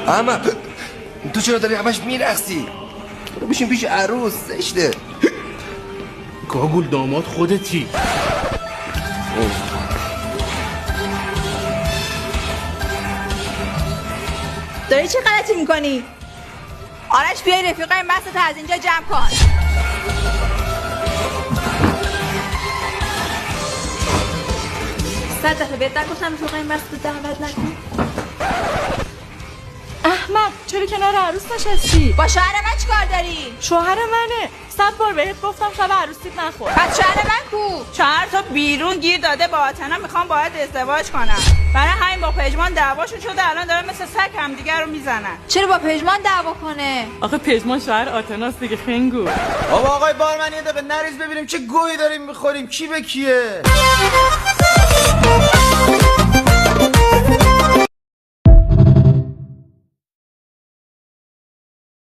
احمد تو چرا داری همش میرقصی؟ برو بشین پیش عروس، زشته. گاگول داماد خودتی. داری چه غلطی میکنی؟ آرش بیای رفیقای مستو از اینجا جمع کن. صد دفعه بهت نگفتم رفیقای مستو دعوت نکن؟ احمد چرا کنار عروس نشستی؟ با شوهر من چیکار داری؟ شوهر منه. 100 بار بهت گفتم شب عروسیت نخور. پس شوهر من کو؟ شوهر تو بیرون گیر داده با آتنا میخوام باهات ازدواج کنم. برای همین با پژمان دعواشون شده، الان دارن مثل سگ همدیگه رو میزنن. چرا با پژمان دعوا کنه؟ آخه پژمان شوهر آتناست دیگه خنگو. بابا آقای بارمن یه دقیقه نریز ببینیم چه گویی داریم میخوریم، کی به کیه؟